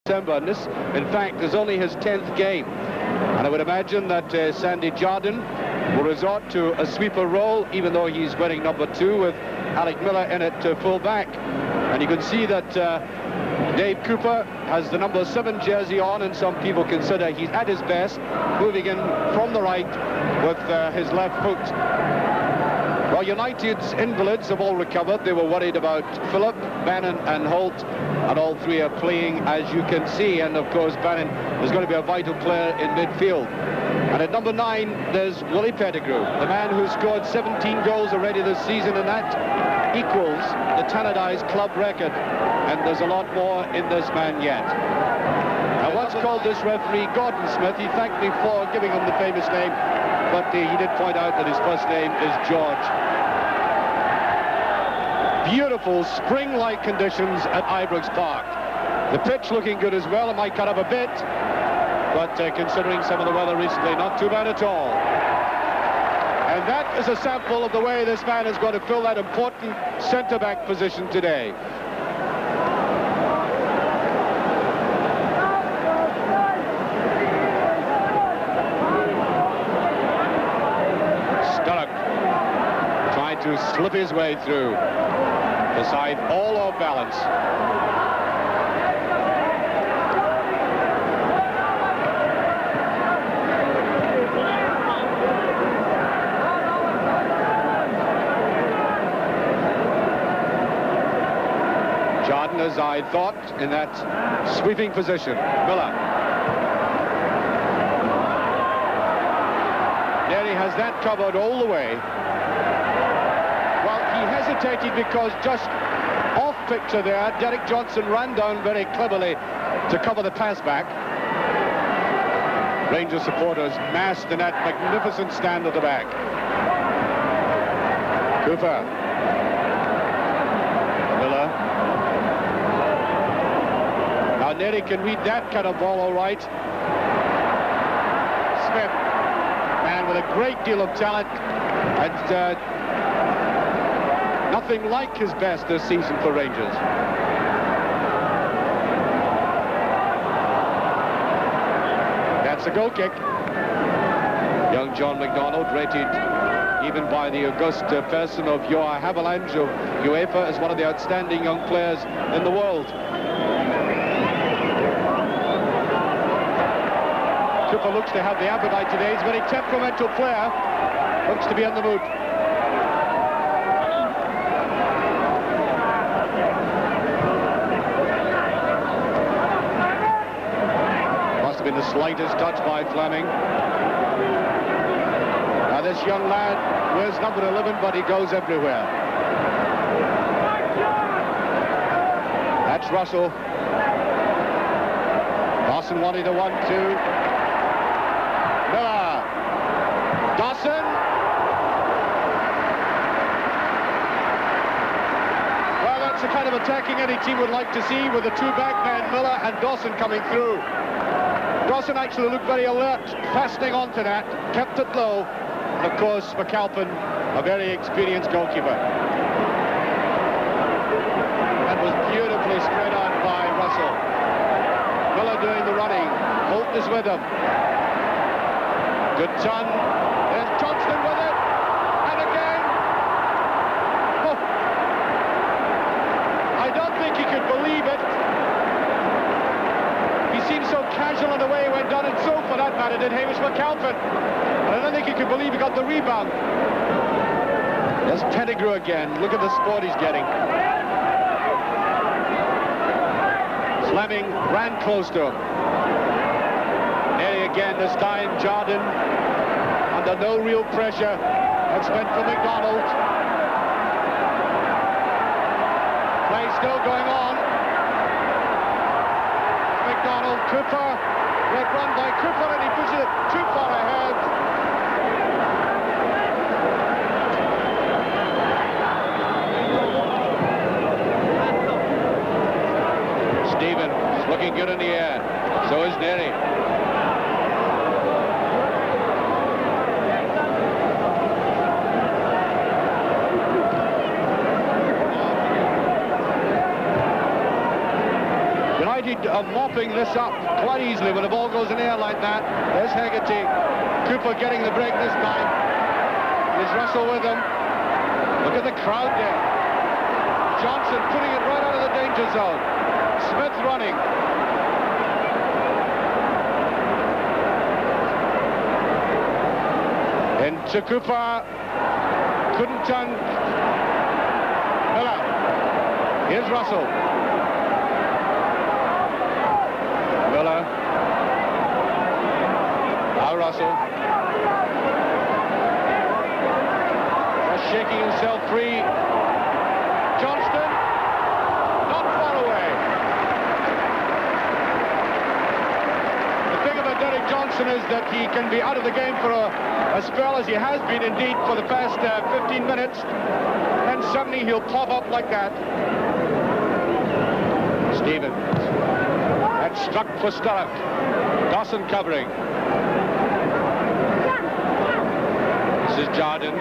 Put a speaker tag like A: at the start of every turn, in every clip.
A: December, and this, in fact, is only his 10th game. And I would imagine that Sandy Jardine will resort to a sweeper role, even though he's wearing number 2 with Alec Miller in at full back. And you can see that Dave Cooper has the number 7 jersey on, and some people consider he's at his best, moving in from the right with his left foot. Well, United's invalids have all recovered. They were worried about Phillip, Bannon and Holt, and all three are playing, as you can see. And of course, Bannon is going to be a vital player in midfield. And at number 9, there's Willie Pettigrew, the man who scored 17 goals already this season, and that equals the Tannadice club record. And there's a lot more in this man yet. I once called this referee Gordon Smith. He thanked me for giving him the famous name, but he did point out that his first name is George. Beautiful spring-like conditions at Ibrox Park. The pitch looking good as well. It might cut up a bit, but considering some of the weather recently, not too bad at all. And that is a sample of the way this man is going to fill that important centre-back position today. To slip his way through, beside all off balance. Jardine, as I thought, in that sweeping position. Miller. There he has that covered all the way. He hesitated because just off picture there, Derek Johnstone ran down very cleverly to cover the pass back. Rangers supporters massed in that magnificent stand at the back. Cooper. Miller. Now Neri can read that kind of ball all right. Smith, man with a great deal of talent, and nothing like his best this season for Rangers. That's a goal kick. Young John McDonald, rated even by the august person of Joa Havilange of UEFA as one of the outstanding young players in the world. Cooper looks to have the appetite today. He's a very temperamental player. Looks to be in the mood. Been the slightest touch by Fleming. Now this young lad wears number 11, but he goes everywhere. That's Russell. Dawson wanted a 1-2. Miller. Dawson. Well, that's the kind of attacking any team would like to see, with the two backmen, Miller and Dawson, coming through. Dawson actually looked very alert, fastening onto that, kept it low. And of course, McAlpin, a very experienced goalkeeper. That was beautifully spread out by Russell. Miller doing the running. Holt is with him. Good turn. There's Johnston with it. And again. Oh. I don't think he could believe it. He seemed so casual in the way he went down, and so for that matter did Hamish McAlpin. I don't think he could believe he got the rebound. There's Pettigrew again. Look at the sport he's getting. Fleming ran close to him. Nearly again, this time Jardine under no real pressure. That's meant for McDonald. Play still going on. McDonald, Cooper, great run by Cooper, and he pushes it too far ahead. Stevens looking good in the air. So is Neri. avoid mopping this up quite easily when the ball goes in the air like that. There's Hegarty. Cooper getting the break this time. There's Russell with him. Look at the crowd there. Johnson putting it right out of the danger zone. Smith running. Into Cooper. Couldn't turn. Miller. Here's Russell. Miller. Now Russell. Just shaking himself free. Johnston. Not far away. The thing about Derek Johnstone is that he can be out of the game for a spell, as he has been indeed for the past 15 minutes. And suddenly he'll pop up like that. Stevens. And struck for Sturrock. Dawson covering. This is Jardine.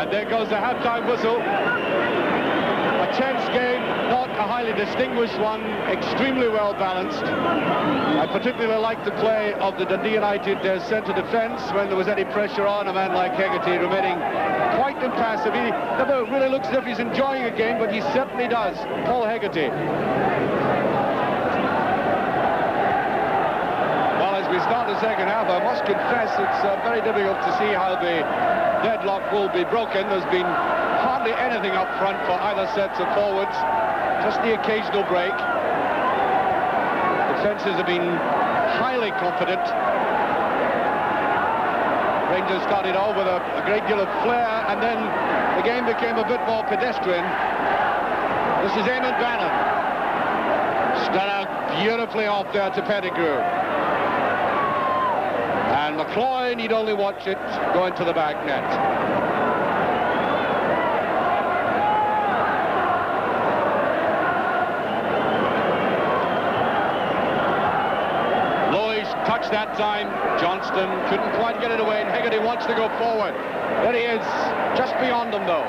A: And there goes the half-time whistle. A tense game, not a highly distinguished one, extremely well balanced. I particularly like the play of the Dundee United centre defence when there was any pressure on a man like Hegarty remaining quite impassive. He never really looks as if he's enjoying a game, but he certainly does. Paul Hegarty. Well, as we start the second half, I must confess it's very difficult to see how the deadlock will be broken. There's been hardly anything up front for either sets of forwards, just the occasional break. Defences have been highly confident. Rangers started off with a great deal of flair, and then the game became a bit more pedestrian. This is Eamon Bannon. Sturrock beautifully off there to Pettigrew. And McCloy need only watch it go into the back net. Lois touched that time. Johnston couldn't quite get it away, and Hegarty wants to go forward. There he is, just beyond them though.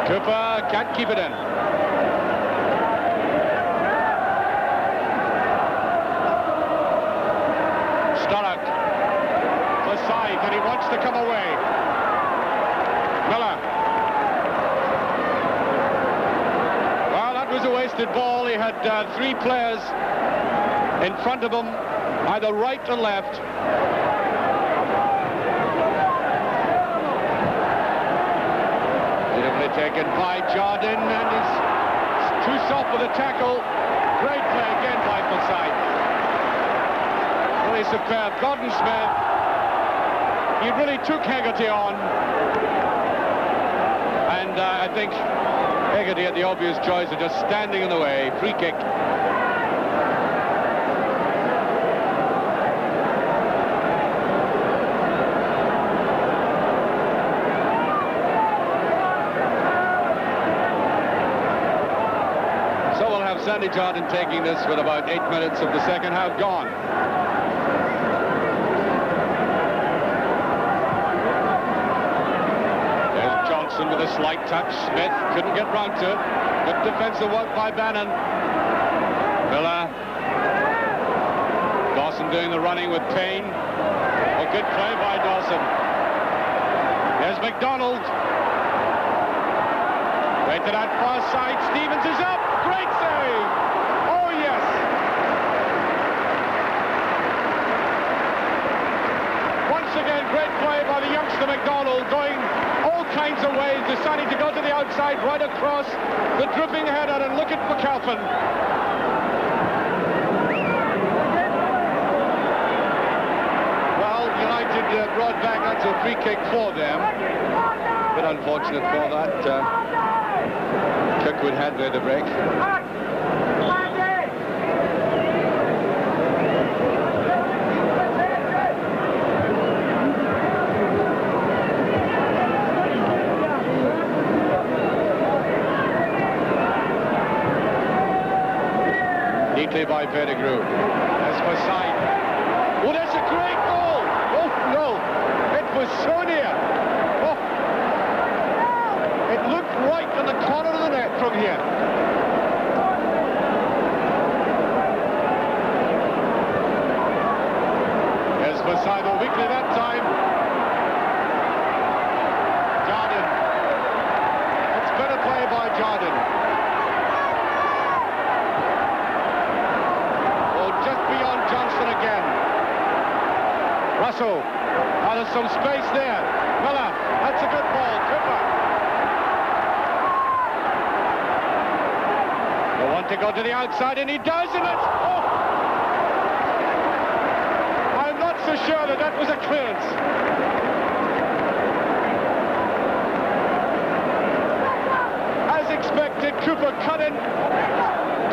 A: Cooper can't keep it in. Sturrock for side, and he wants to come away. Miller. Well, that was a wasted ball. He had three players in front of him, either right or left. Beautifully taken by Jardine, and he's too soft for the tackle. Great play again by Forsyth. Really superb. Gordon Smith, he really took Hegarty on, and I think Hegarty had the obvious choice of just standing in the way. Free kick. So we'll have Sandy Jardine taking this with about 8 minutes of the second half gone. With a slight touch. Smith couldn't get round to it. Good defensive work by Bannon. Miller. Dawson doing the running with Payne. A good play by Dawson. There's McDonald. Right to that far side. Stevens is up. Great save. Oh, yes. Once again, great play by the youngster McDonald, going all kinds of ways, deciding to go to the outside, right across the dripping header, and look at McAlpin. Well, United brought back. That's a free kick for them. A bit unfortunate for that. Kirkwood had the break. By Pettigrew. That's for side. Oh, that's a great goal! Oh, no! It was so near! Oh! It looked right in the corner of the net. to go to the outside, and he does, and it's... Oh! I'm not so sure that that was a clearance. As expected, Cooper cut in,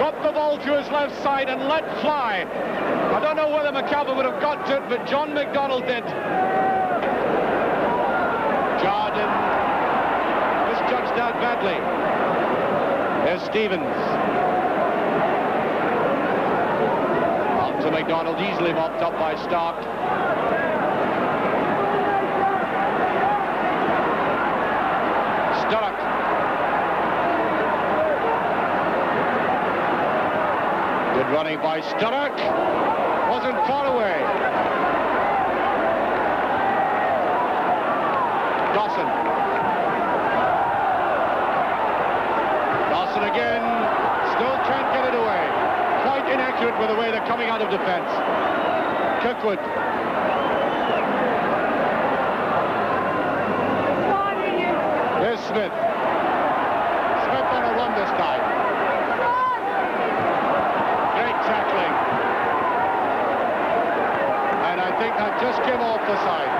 A: got the ball to his left side and let fly. I don't know whether McAlpin would have got to it, but John McDonnell did. Jordan misjudged out badly. There's Stevens. On to McDonald, easily mopped up by Stark. Sturrock. Good running by Sturrock. Wasn't far away. Dawson. Dawson again. Still can't get it away. Quite inaccurate with the way they're coming out of defense. Kirkwood. There's Smith. Smith on a run this time. Great tackling. And I think that just came off the side.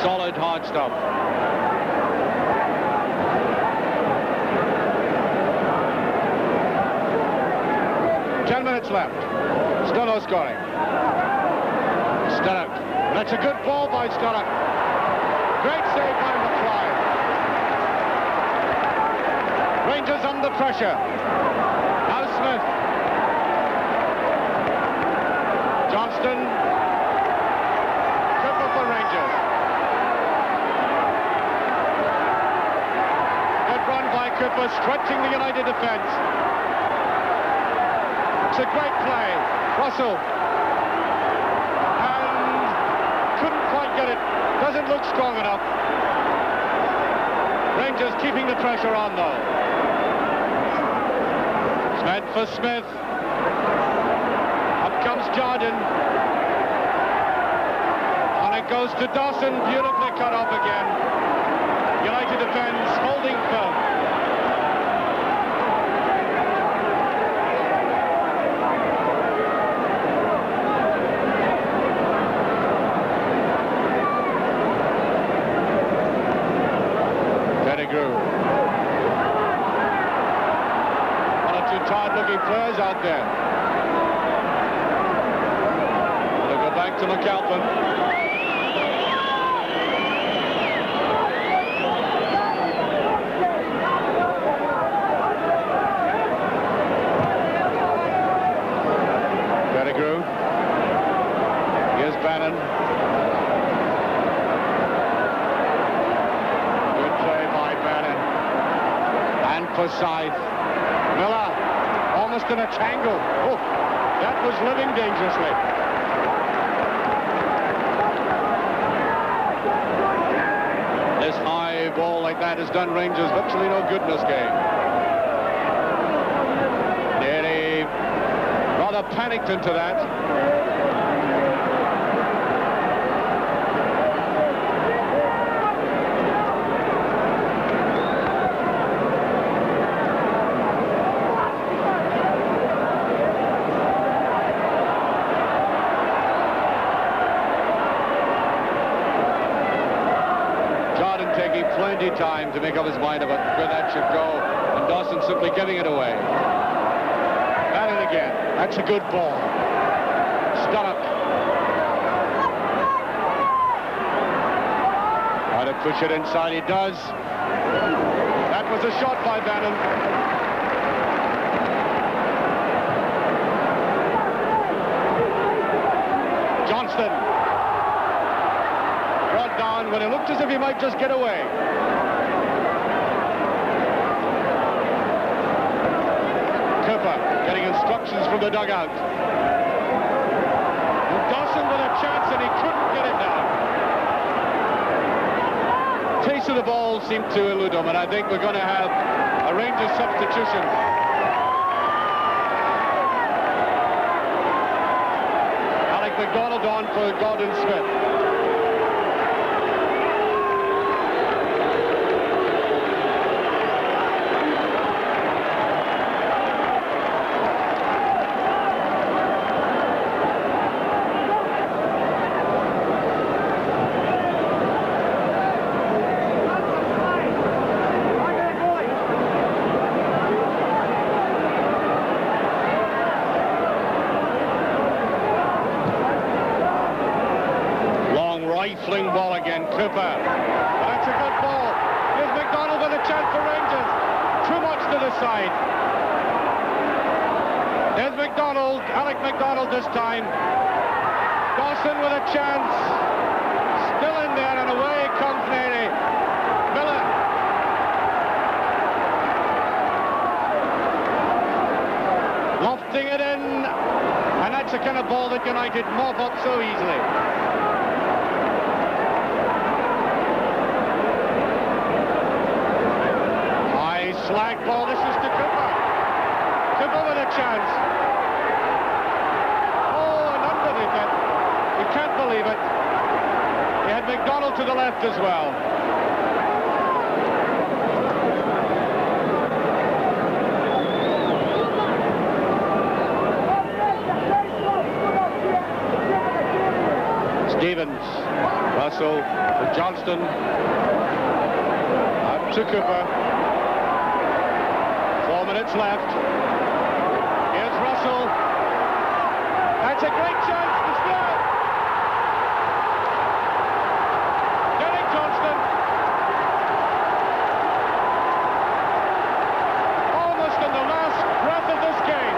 A: Solid hard stuff. Ten minutes left. Still no scoring. Sturrock. That's a good ball by Sturrock. Great save by McFly. Rangers under pressure. Now Smith. Johnston. Cooper for Rangers. Good run by Cooper, stretching the United defence. It's a great play. Russell. And couldn't quite get it. Doesn't look strong enough. Rangers keeping the pressure on, though. Smith for Smith. Up comes Jordan. And it goes to Dawson. Beautifully cut off again. United defence holding firm. Tired-looking players out there. They'll go back to McAlpin. Pettigrew. Here's Bannon. Good play by Bannon. And Forsyth. Miller. Almost in a tangle. Oh, that was living dangerously. This high ball like that has done Rangers virtually no good in this game. Nearly rather panicked into that. Plenty time to make up his mind about where that should go, and Dawson simply giving it away. Bannon again. That's a good ball. Sturrock. Try to push it inside. He does. That was a shot by Bannon. Johnston. Brought down when it looked as if he might just get away. Cooper getting instructions from the dugout. Dawson with a chance and he couldn't get it down. Taste of the ball seemed to elude him, and I think we're going to have a Rangers substitution. Alec McDonald on for Gordon Smith. Cooper. That's a good ball. Here's McDonald with a chance for Rangers. Too much to the side. There's McDonald, Alec McDonald this time. Dawson with a chance. Still in there, and away comes Neary. Miller. Lofting it in. And that's the kind of ball that United mop up so easily. High slag ball. This is to Cooper. Cooper with a chance. Oh, and underneath it. You can't believe it. He had McDonald to the left as well. Stevens, Russell to Johnston, up to Cooper. 4 minutes left. Here's Russell. That's a great chance to score. Derek Johnstone. Almost in the last breath of this game.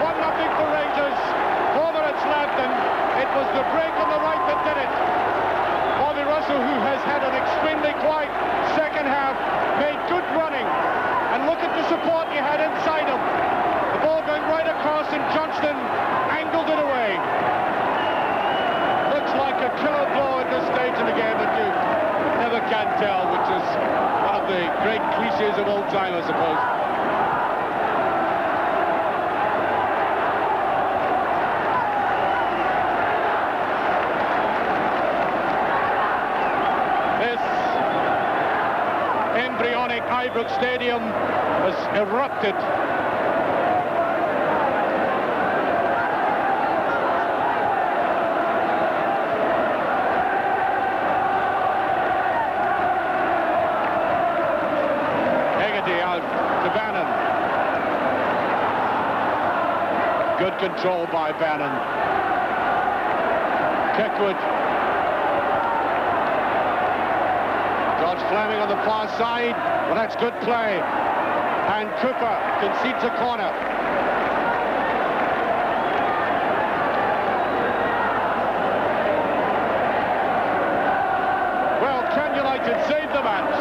A: 1-0 for Rangers. 4 minutes left, and it was the break on the right that did it. Bobby Russell, who has had an extremely quiet second half, made good running. And look at the support he had inside him. The ball going right across, and Johnston angled it away. Looks like a killer blow at this stage in the game, but you never can tell, which is one of the great cliches of old time, I suppose. Embryonic Ibrox Stadium has erupted. Hegarty out to Bannon. Good control by Bannon. Kirkwood. Fleming on the far side. Well, that's good play. And Cooper concedes a corner. Well, can United save the match?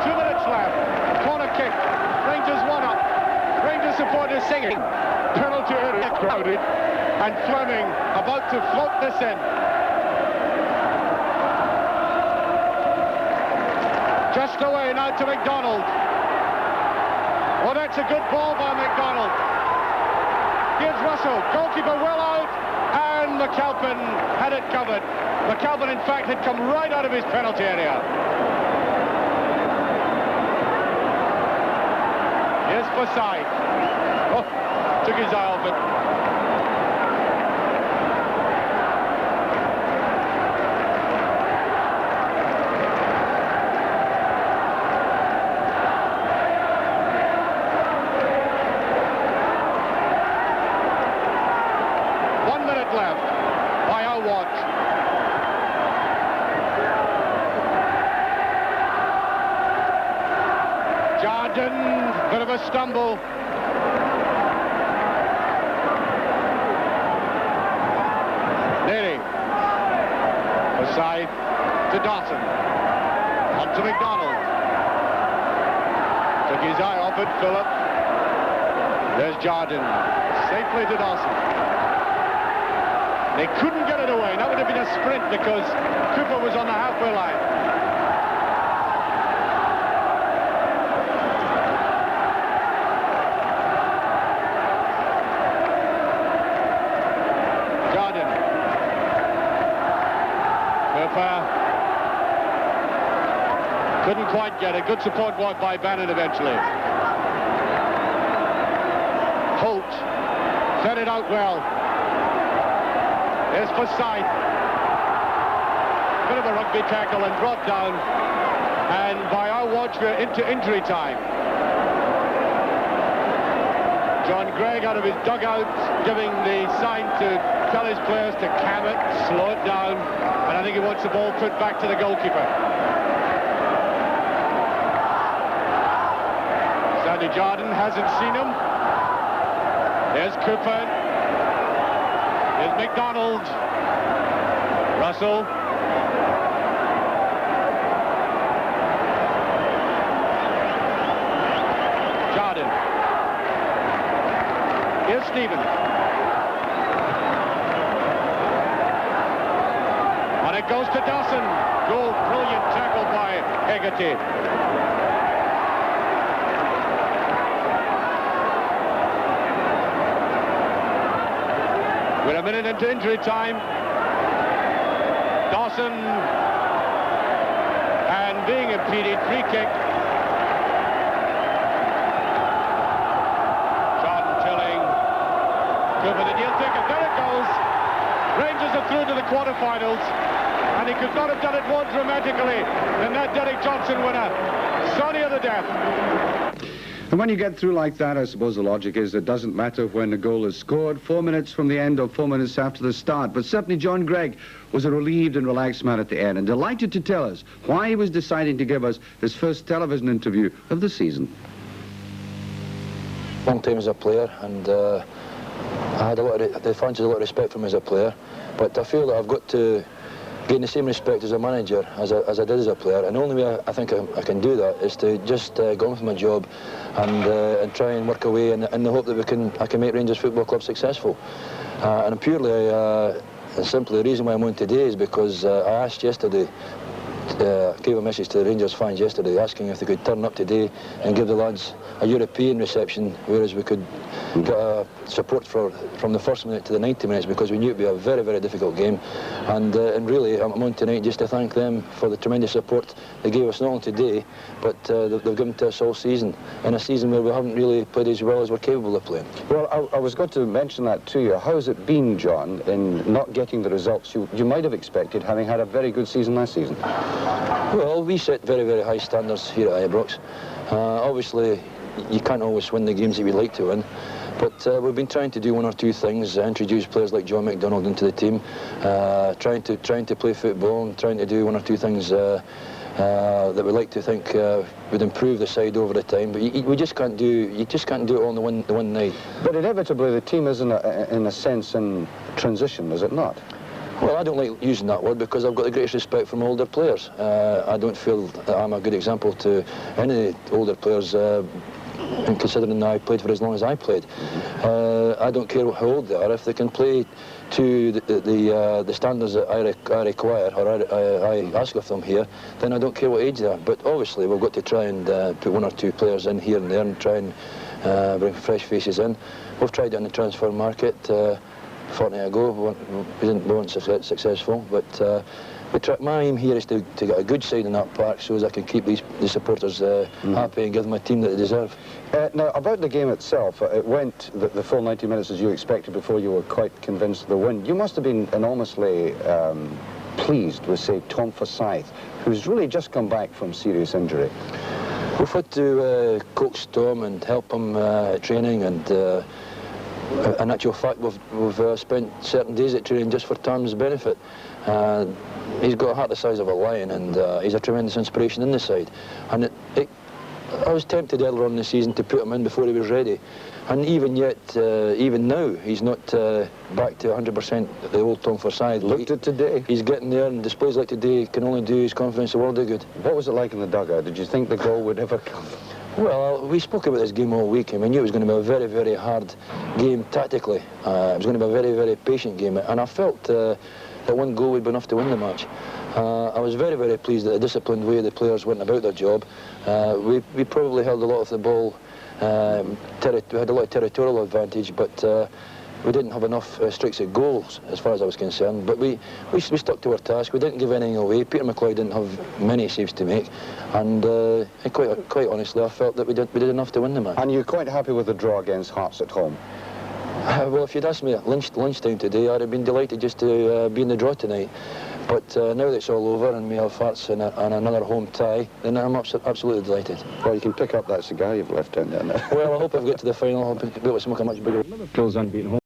A: 2 minutes left. Corner kick. Rangers 1-up. Rangers supporters singing. Penalty area crowded. And Fleming about to float this in. Just away now to McDonald. Well, that's a good ball by McDonald. Here's Russell. Goalkeeper well out. And McAlpin had it covered. McAlpin, in fact, had come right out of his penalty area. Here's Forsyth. Oh, took his eye off it. Left by our watch. Jardine, bit of a stumble. Neary. Aside to Dawson. On to McDonald. Took his eye off it, Phillip. There's Jardine. Safely to Dawson. They couldn't get it away. That would have been a sprint because Cooper was on the halfway line. Jardine. Cooper. Couldn't quite get it. Good support work by Bannon eventually. Holt fed it out well. There's Forsyth. Bit of a rugby tackle and brought down. And by our watch, we're into injury time. John Greig out of his dugout, giving the sign to tell his players to cam it, slow it down, and I think he wants the ball put back to the goalkeeper. Sandy Jardine hasn't seen him. There's Cooper. There's McDonald. Russell. Jardine. Here's Stevens. And it goes to Dawson. Goal, brilliant tackle by Hegarty. We're a minute into injury time. Dawson and being impeded, free kick. Jordan Tilling. Cooper the deal ticket. There it goes. Rangers are through to the quarterfinals, and he could not have done it more dramatically than that Derek Johnstone winner. Sonny of the death.
B: And when you get through like that, I suppose the logic is it doesn't matter when the goal is scored, 4 minutes from the end or 4 minutes after the start. But certainly John Greig was a relieved and relaxed man at the end, and delighted to tell us why he was deciding to give us his first television interview of the season.
C: Long time as a player, and I had the fans had a lot of respect for him as a player, but I feel that I've got to gain the same respect as a manager as I did as a player, and the only way I think I can do that is to just go on with my job and try and work away in the hope that I can make Rangers Football Club successful. And purely and simply the reason why I'm on today is because I asked yesterday, gave a message to the Rangers fans yesterday asking if they could turn up today and give the lads a European reception, whereas we could get support from the first minute to the 90 minutes, because we knew it would be a very, very difficult game. And really, I'm on tonight just to thank them for the tremendous support they gave us not only today, but they've given to us all season, in a season where we haven't really played as well as we're capable of playing.
B: Well, I was going to mention that to you. How's it been, John, in not getting the results you might have expected, having had a very good season last season?
C: Well, we set very, very high standards here at Ibrox. Obviously, you can't always win the games that we'd like to win, but we've been trying to do one or two things, introduce players like John McDonald into the team, trying to play football and trying to do one or two things that we like to think would improve the side over the time. But you just can't do it all in the one night. But inevitably, the team is in a sense in transition, is it not? Well, I don't like using that word because I've got the greatest respect from older players. I don't feel that I'm a good example to any older players, and considering that I played for as long as I played. I don't care how old they are. If they can play to the standards that I require or I ask of them here, then I don't care what age they are. But obviously we've got to try and put one or two players in here and there and try and bring fresh faces in. We've tried it in the transfer market. Fortnight ago, we weren't successful, but my aim here is to get a good side in that park so as I can keep the supporters happy and give them a team that they deserve.
B: Now, about the game itself, it went the full 90 minutes as you expected before you were quite convinced of the win. You must have been enormously pleased with, say, Tom Forsyth, who's really just come back from serious injury.
C: We've had to coax Tom and help him at training, and in actual fact, we've spent certain days at training just for Tom's benefit. He's got a heart the size of a lion, and he's a tremendous inspiration in the side. And I was tempted earlier on in the season to put him in before he was ready. And even yet, even now, he's not back to 100% the old Tom Forsyth.
B: Looked at today.
C: He's getting there, and displays like today can only do his confidence a world of good.
B: What was it like in the dugout? Did you think the goal would ever come?
C: Well, we spoke about this game all week, and we knew it was going to be a very, very hard game tactically. It was going to be a very, very patient game, and I felt that one goal would be enough to win the match. I was very, very pleased at the disciplined way the players went about their job. We probably held a lot of the ball, we had a lot of territorial advantage, but we didn't have enough streaks at goals as far as I was concerned. But we stuck to our task. We didn't give anything away. Peter McCloy didn't have many saves to make, and quite honestly, I felt that we did enough to win the match.
B: And you're quite happy with the draw against Hearts at home?
C: Well, if you'd asked me at lunchtime today, I'd have been delighted just to be in the draw tonight. But now that it's all over and we have Hearts and another home tie, then I'm absolutely delighted.
B: Well, you can pick up that cigar you've left down there now.
C: Well, I hope I've got to the final. I'll be able to smoke a much bigger.
B: Liverpool's unbeaten home.